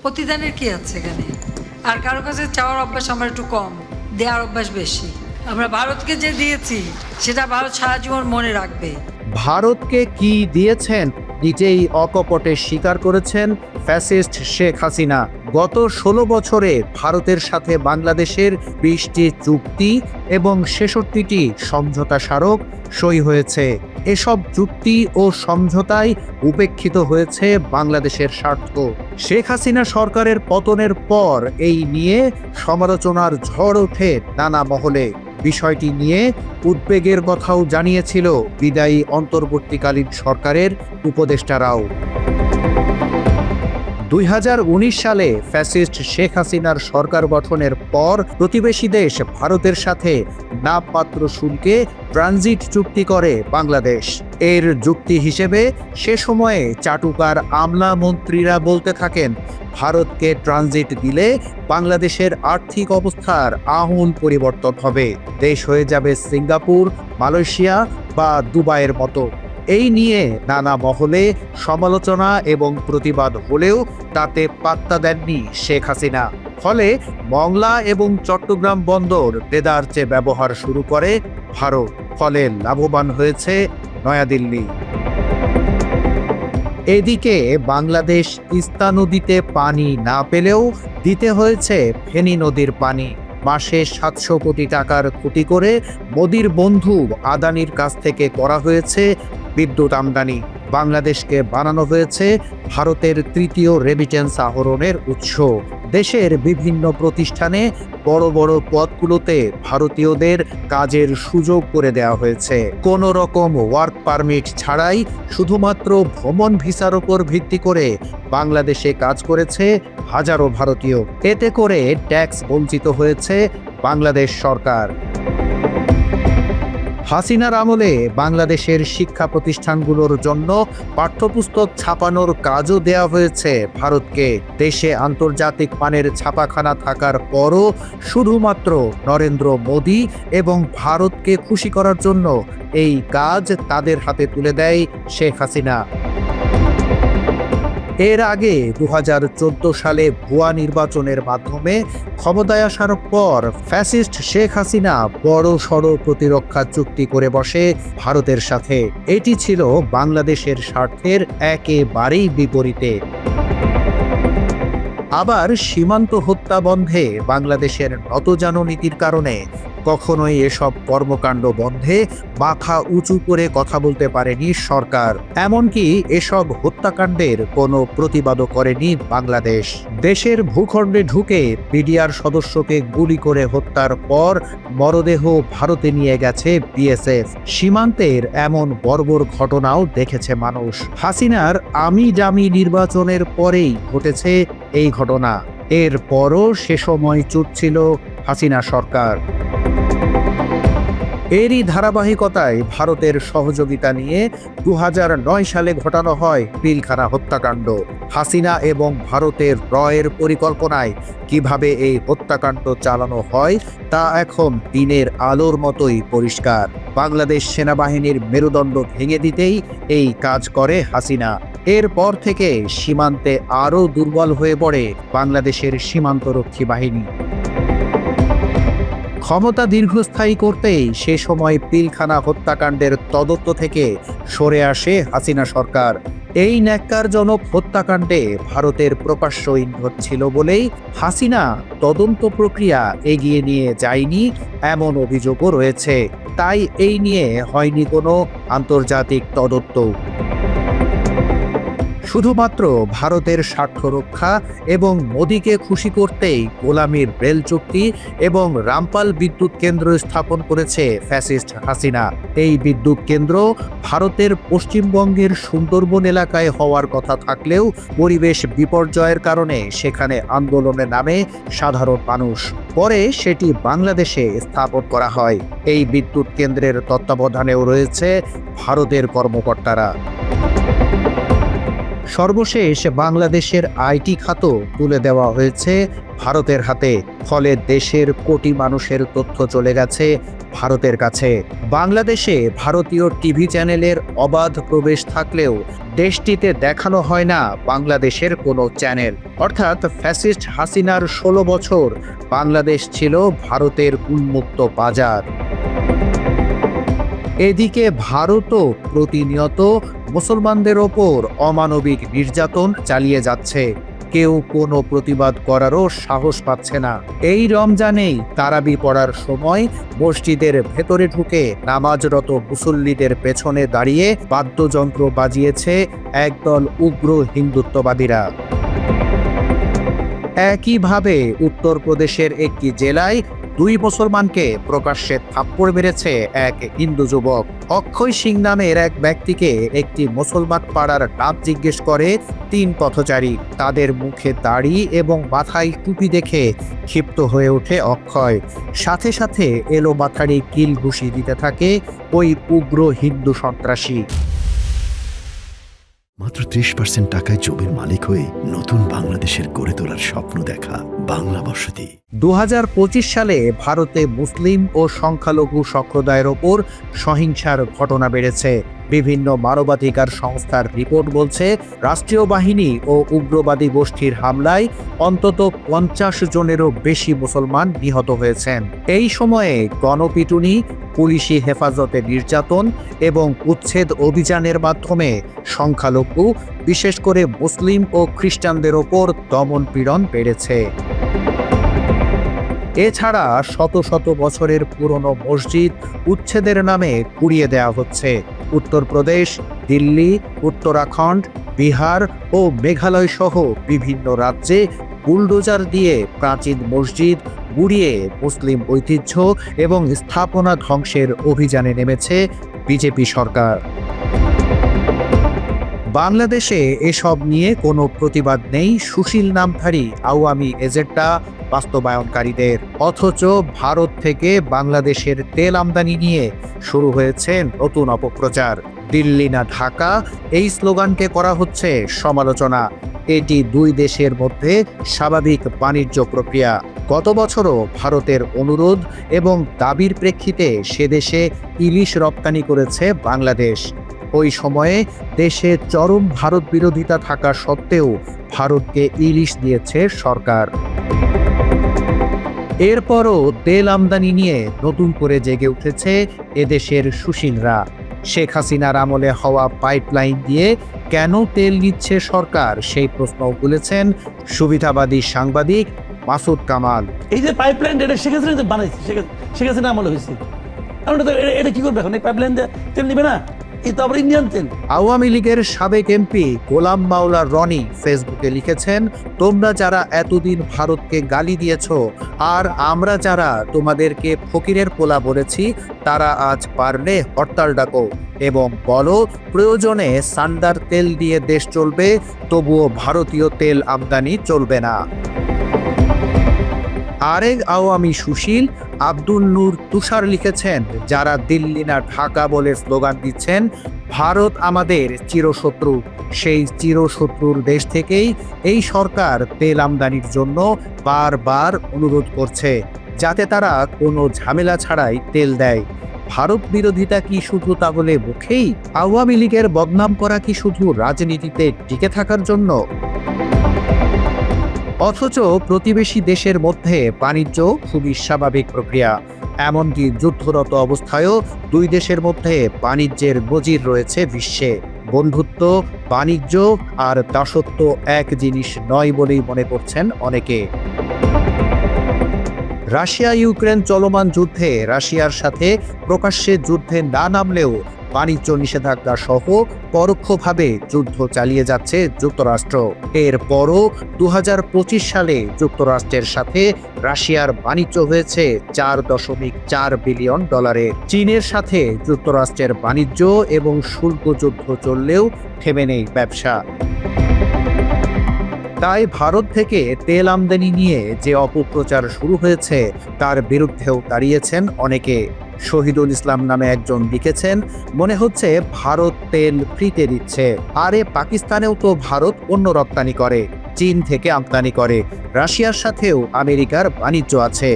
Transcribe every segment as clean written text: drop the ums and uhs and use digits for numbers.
প্রতিদানের কি আছে এখানে? আর কারো কাছে চাওয়ার অভ্যাস আমার একটু কম, দেওয়ার অভ্যাস বেশি। আমরা ভারতকে যে দিয়েছি সেটা ভারত সারা জীবন মনে রাখবে। ভারতকে কি দিয়েছেন নিজেই অকপটে স্বীকার করেছেন ফ্যাসিস্ট শেখ হাসিনা। গত ১৬ বছরে ভারতের সাথে বাংলাদেশের ২০টি চুক্তি এবং ৬৬টি সমঝোতা স্মারক সই হয়েছে। এসব চুক্তি ও সমঝোতায় উপেক্ষিত হয়েছে বাংলাদেশের স্বার্থ। শেখ হাসিনা সরকারের পতনের পর এই নিয়ে সমালোচনার ঝড় ওঠে নানা মহলে। বিষয়টি নিয়ে উদ্বেগের কথাও জানিয়েছিল বিদায়ী অন্তর্বর্তীকালীন সরকারের উপদেষ্টারাও। ২০১৯ সালে ফ্যাসিস্ট শেখ হাসিনার সরকার গঠনের পর প্রতিবেশী দেশ ভারতের সাথে নামমাত্র শুল্কে ট্রানজিট চুক্তি করে বাংলাদেশ। এর যুক্তি হিসেবে সে সময়ে চাটুকার আমলা মন্ত্রীরা বলতে থাকেন, ভারতকে ট্রানজিট দিলে বাংলাদেশের আর্থিক অবস্থার আমূল পরিবর্তন হবে, দেশ হয়ে যাবে সিঙ্গাপুর, মালয়েশিয়া বা দুবাইয়ের মতো। এই নিয়ে নানা মহলে সমালোচনা এবং প্রতিবাদ হলেও তাতে পাত্তা দেননি শেখ হাসিনা। ফলে মংলা এবং চট্টগ্রাম বন্দর দেদারচে ব্যবহার শুরু করে ভারত। ফলে লাভবান হয়েছে নয়াদিল্লি। এদিকে বাংলাদেশ তিস্তা নদীতে পানি না পেলেও দিতে হয়েছে ফেনী নদীর পানি। মাসে ৭০০ কোটি টাকার ক্ষতি করে মোদির বন্ধু আদানির কাছ থেকে করা হয়েছে বিদ্যুৎ আমদানি। বাংলাদেশকে বানানো হয়েছে ভারতের তৃতীয় রেমিটেন্স আহরণের উৎস। দেশের বিভিন্ন প্রতিষ্ঠানে বড় বড় পদগুলোতে ভারতীয়দের কাজের সুযোগ করে দেওয়া হয়েছে। কোনো রকম ওয়ার্ক পারমিট ছাড়াই শুধুমাত্র ভ্রমণ ভিসার উপর ভিত্তি করে বাংলাদেশে কাজ করেছে হাজারো ভারতীয়। এতে করে ট্যাক্স বঞ্চিত হয়েছে বাংলাদেশ সরকার। হাসিনার আমলে বাংলাদেশের শিক্ষা প্রতিষ্ঠানগুলোর জন্য পাঠ্যপুস্তক ছাপানোর কাজও দেয়া হয়েছে ভারতকে। দেশে আন্তর্জাতিক মানের ছাপাখানা থাকার পরও শুধুমাত্র নরেন্দ্র মোদি এবং ভারতকে খুশি করার জন্য এই কাজ তাদের হাতে তুলে দেয় শেখ হাসিনা। এর আগে ২০১৪ সালে ভুয়া নির্বাচনের মাধ্যমে ক্ষমতায় আসার পর ফ্যাসিস্ট শেখ হাসিনা বড় সড় প্রতিরক্ষা চুক্তি করে বসে ভারতের সাথে। এটি ছিল বাংলাদেশের স্বার্থের একেবারেই বিপরীতে। আবার সীমান্ত হত্যা বন্ধে বাংলাদেশের নতজানু নীতির কারণে কখনোই এসব কর্মকাণ্ড বন্ধে মাথা উঁচু করে কথা বলতে পারেনি সরকার। এমনকি এসব হত্যাকাণ্ডের কোনো প্রতিবাদও করেনি বাংলাদেশ। দেশের ভূখণ্ডে ঢুকে বিডিআর সদস্যকে গুলি করে হত্যার পর মরদেহ ভারতে নিয়ে গেছে বিএসএফ। সীমান্তের এমন বর্বর ঘটনাও দেখেছে মানুষ। হাসিনার আমি জামি নির্বাচনের পরেই ঘটেছে এই ঘটনা। এরপরও সে সময় চুপ ছিল হাসিনা সরকার। এরই ধারাবাহিকতায় ভারতের সহযোগিতা নিয়ে ২০০৯ সালে ঘটানো হয় পিলখানা হত্যাকাণ্ড। হাসিনা এবং ভারতের রয়ের পরিকল্পনায় কিভাবে এই হত্যাকাণ্ড চালানো হয় তা এখন দিনের আলোর মতোই পরিষ্কার। বাংলাদেশ সেনাবাহিনীর মেরুদণ্ড ভেঙে দিতেই এই কাজ করে হাসিনা। এরপর থেকে সীমান্তে আরও দুর্বল হয়ে পড়ে বাংলাদেশের সীমান্তরক্ষী বাহিনী। ক্ষমতা দীর্ঘস্থায়ী করতেই সে সময় পিলখানা হত্যাকাণ্ডের তদন্ত থেকে সরে আসে হাসিনা সরকার। এই ন্যাক্কারজনক হত্যাকাণ্ডে ভারতের প্রকাশ্য ইন্ধন ছিল বলেই হাসিনা তদন্ত প্রক্রিয়া এগিয়ে নিয়ে যায়নি এমন অভিযোগও রয়েছে। তাই এই নিয়ে হয়নি কোনো আন্তর্জাতিক তদন্ত। শুধুমাত্র ভারতের স্বার্থ রক্ষা এবং মোদিকে খুশি করতেই গোলামীর রেল চুক্তি এবং রামপাল বিদ্যুৎ কেন্দ্র স্থাপন করেছে ফ্যাসিস্ট হাসিনা। এই বিদ্যুৎ কেন্দ্র ভারতের পশ্চিমবঙ্গের সুন্দরবন এলাকায় হওয়ার কথা থাকলেও পরিবেশ বিপর্যয়ের কারণে সেখানে আন্দোলনে নামে সাধারণ মানুষ। পরে সেটি বাংলাদেশে স্থাপন করা হয়। এই বিদ্যুৎ কেন্দ্রের তত্ত্বাবধানেও রয়েছে ভারতের কর্মকর্তারা। সর্বশেষ বাংলাদেশের আইটি খাতও তুলে দেওয়া হয়েছে ভারতের হাতে। ফলে দেশের কোটি মানুষের তথ্য চলে গেছে ভারতের কাছে। বাংলাদেশে ভারতীয় টিভি চ্যানেলের অবাধ প্রবেশ থাকলেও দেশটিতে দেখানো হয় না বাংলাদেশের কোনো চ্যানেল। অর্থাৎ ফ্যাসিস্ট হাসিনার ১৬ বছর বাংলাদেশ ছিল ভারতের উন্মুক্ত বাজার। এদিকে ভারতও প্রতিনিয়ত মুসলমানদের ওপর অমানবিক নির্যাতন চালিয়ে যাচ্ছে। কেউ কোনো প্রতিবাদ করারও সাহস পাচ্ছে না। এই রমজানেই তারাবি পড়ার সময় মসজিদের ভেতরে ঢুকে নামাজরত মুসল্লিদের পেছনে দাঁড়িয়ে বাদ্যযন্ত্র বাজিয়েছে একদল উগ্র হিন্দুত্ববাদীরা। একইভাবে উত্তরপ্রদেশের একটি জেলায় 2 মুসলমানকে প্রকাশ্যে থাপ্পড় মেরেছে এক হিন্দু যুবক। অক্ষয় সিং নামের এক ব্যক্তিকে একটি মুসলমান পাড়ার নাম জিজ্ঞেস করে 3 পথচারী। তাদের মুখে দাড়ি এবং মাথায় টুপি দেখে ক্ষিপ্ত হয়ে ওঠে অক্ষয়। সাথে সাথে এলো মাথারি কিল ঘুষি দিতে থাকে ওই উগ্র হিন্দু সন্ত্রাসী। মাত্র 30% টাকায় জমির মালিক হয়ে নতুন বাংলাদেশের গড়ে তোলার স্বপ্ন দেখা বাংলা বসতি। 2025 সালে ভারতে মুসলিম ও সংখ্যালঘু সম্প্রদায়ের ওপর সহিংসার ঘটনা বেড়েছে। বিভিন্ন মানবাধিকার সংস্থার রিপোর্ট বলছে, রাষ্ট্রীয় বাহিনী ও উগ্রবাদী গোষ্ঠীর হামলায় অন্তত 50 জনেরও বেশি মুসলমান নিহত হয়েছেন। এই সময়ে গণপিটুনি, পুলিশি হেফাজতে নির্যাতন এবং উচ্ছেদ অভিযানের মাধ্যমে সংখ্যালঘু, বিশেষ করে মুসলিম ও খ্রিস্টানদের ওপর দমন-পীড়ন বেড়েছে। এছাড়া শত শত বছরের পুরনো মসজিদ উচ্ছেদের নামে গুঁড়িয়ে দেওয়া হচ্ছে। উত্তরপ্রদেশ, দিল্লি, উত্তরাখণ্ড, বিহার ও মেঘালয় সহ বিভিন্ন রাজ্যে বুলডোজার দিয়ে প্রাচীন মসজিদ গুঁড়িয়ে মুসলিম ঐতিহ্য এবং স্থাপনা ধ্বংসের অভিযানে নেমেছে বিজেপি সরকার। বাংলাদেশে এসব নিয়ে কোনো প্রতিবাদ নেই সুশীল নামধারী আওয়ামী এজেন্ডা বাস্তবায়নকারীদের। অথচ ভারত থেকে বাংলাদেশের তেল আমদানি নিয়ে শুরু হয়েছে নতুন অপপ্রচার। দিল্লি না ঢাকা, এই স্লোগানকে করা হচ্ছে সমালোচনা। এটি 2 দেশের মধ্যে স্বাভাবিক বাণিজ্য প্রক্রিয়া। গত বছরও ভারতের অনুরোধ এবং দাবির প্রেক্ষিতে সে দেশে ইলিশ রপ্তানি করেছে বাংলাদেশ। ওই সময়ে দেশে চরম ভারত বিরোধিতা থাকা সত্ত্বেও ভারতকে ইলিশ দিয়েছে সরকার। এরপরও তেল আমদানি নিয়ে নতুন করে জেগে উঠেছে এদেশের সুশীলরা। শেখ হাসিনার আমলে হওয়া পাইপলাইন দিয়ে কেন তেল নিচ্ছে সরকার, সেই প্রশ্ন তুলেছেন সুবিধাবাদী সাংবাদিক মাসুদ কামাল। এই যে পাইপলাইন এটা শেখ হাসিনা বানাইছে, শেখ হাসিনা আমলে হয়েছে। এটা কি করবে এখন? এই পাইপলাইন দিয়ে তেল নিবে না, এটা আবার ইন্ডিয়ান তেল। আওয়ামী লীগের সাবেক এমপি গোলাম মাওলা রনি ফেসবুকে লিখেছেন, তোমরা যারা এতদিন ভারতকে গালি দিয়েছ আর আমরা যারা তোমাদেরকে ফকিরের পোলা বলেছি, তারা আজ পারলে হরতাল ডাকো এবং বলো প্রয়োজনে সান্ডার তেল দিয়ে দেশ চলবে, তবুও ভারতীয় তেল আমদানি চলবে না। আরেক আওয়ামী সুশীল আব্দুল নূর তুষার লিখেছেন, যারা দিল্লি না ঢাকা বলে স্লোগান দিচ্ছেন, ভারত আমাদের চিরশত্রু। সেই চিরশত্রুর দেশ থেকেই এই সরকার তেল আমদানির জন্য বারবার অনুরোধ করছে, যাতে তারা কোনো ঝামেলা ছাড়াই তেল দেয়। ভারত বিরোধিতা কি শুধু তাহলে মুখেই? আওয়ামী লীগের বদনাম করা কি শুধু রাজনীতিতে টিকে থাকার জন্য? অথচ প্রতিবেশী দেশের মধ্যে বাণিজ্য খুবই স্বাভাবিক প্রক্রিয়া। এমনকি যুদ্ধরত অবস্থায়ও 2 দেশের মধ্যে বাণিজ্যের নজির রয়েছে বিশ্বে। বন্ধুত্ব, বাণিজ্য আর দাসত্ব এক জিনিস নয় বলেই মনে করছেন অনেকে। রাশিয়া ইউক্রেন চলমান যুদ্ধে রাশিয়ার সাথে প্রকাশ্যে যুদ্ধে না নামলেও বাণিজ্য নিষেধাজ্ঞা সহ পরোক্ষভাবে যুদ্ধ চালিয়ে যাচ্ছে যুক্তরাষ্ট্র। এরপরও 2025 সালে যুক্তরাষ্ট্রের সাথে রাশিয়ার বাণিজ্য হয়েছে $4.4 বিলিয়ন। চীনের সাথে যুক্তরাষ্ট্রের বাণিজ্য এবং শুল্ক যুদ্ধ চললেও থেমে নেই ব্যবসা। তাই ভারত থেকে তেল আমদানি নিয়ে যে অপপ্রচার শুরু হয়েছে তার বিরুদ্ধেও দাঁড়িয়েছেন অনেকে। শহীদুল ইসলাম নামে একজন লিখেছেন, মনে হচ্ছে ভারত তেল ফ্রিতে দিচ্ছে, আরে পাকিস্তানেও তো ভারত পণ্য রপ্তানি করে, চীন থেকে আমদানি করে। রাশিয়ার সাথেও আমেরিকার বাণিজ্য আছে।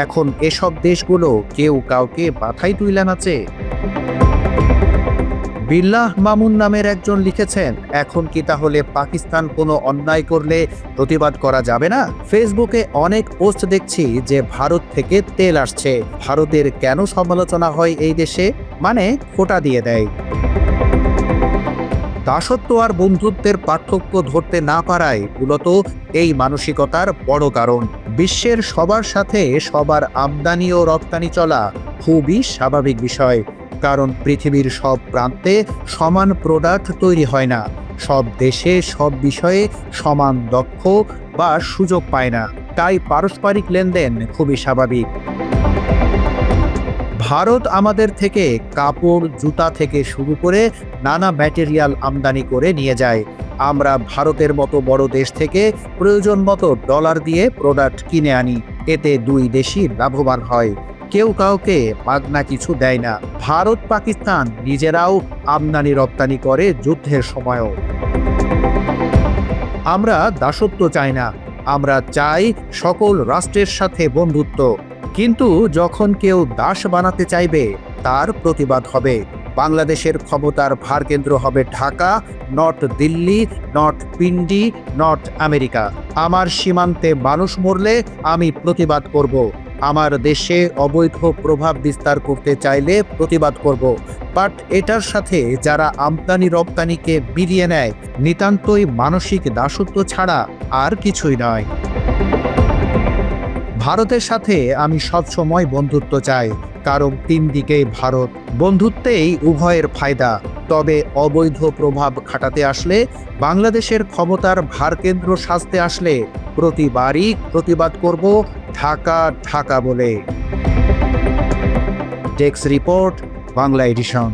এখন এসব দেশগুলো কেউ কাউকে মাথায় তুলে নাচে। বিল্লাহ মামুন নামের একজন লিখেছেন, এখন কি তাহলে পাকিস্তান কোনো অন্যায় করলে প্রতিবাদ করা যাবে না? ফেসবুকে অনেক পোস্ট দেখছি যে ভারত থেকে তেল আসছে, ভারতের কেন সমালোচনা হয় এই দেশে? মানে খোঁটা দিয়ে দেয়। দাসত্ব আর বন্ধুত্বের পার্থক্য ধরতে না পারায় মূলত এই মানসিকতার বড় কারণ। বিশ্বের সবার সাথে সবার আমদানি ও রপ্তানি চলা খুবই স্বাভাবিক বিষয়, কারণ পৃথিবীর সব প্রান্তে সমান প্রোডাক্ট তৈরি হয় না, সব দেশে সব বিষয়ে সমান দক্ষ বা সুযোগ পায় না, তাই পারস্পরিক লেনদেন খুবই স্বাভাবিক। ভারত আমাদের থেকে কাপড়, জুতা থেকে শুরু করে নানা ম্যাটেরিয়াল আমদানি করে নিয়ে যায়। আমরা ভারতের মতো বড় দেশ থেকে প্রয়োজন মতো ডলার দিয়ে প্রোডাক্ট কিনে আনি, এতে দুই দেশই লাভবান হয়, কেউ কাউকে মাগনা কিছু দেয় না। ভারত পাকিস্তান নিজেরাও আমদানি রপ্তানি করে যুদ্ধের সময়ও। আমরা দাসত্ব চাই না, আমরা চাই সকল রাষ্ট্রের সাথে বন্ধুত্ব। কিন্তু যখন কেউ দাস বানাতে চাইবে তার প্রতিবাদ হবে। বাংলাদেশের ক্ষমতার ভারকেন্দ্র হবে Dhaka, not Delhi, not Pindi, not America. আমার সীমান্তে মানুষ মরলে আমি প্রতিবাদ করব। আমার দেশে অবৈধ প্রভাব বিস্তার করতে চাইলে প্রতিবাদ করব। বাট এটার সাথে যারা আমদানি রপ্তানিকে মিলিয়ে নেয়, নিতান্তই মানসিক দাসত্ব ছাড়া আর কিছুই নয়। ভারতের সাথে আমি সবসময় বন্ধুত্ব চাই, কারণ তিন দিকেই ভারত। বন্ধুত্বেই উভয়ের ফায়দা। তবে অবৈধ প্রভাব খাটাতে আসলে, বাংলাদেশের ক্ষমতার ভারকেন্দ্র সাজতে আসলে প্রতিবারই প্রতিবাদ করব ঢাকা ঢাকা বলে। Desk report, Bangla addition.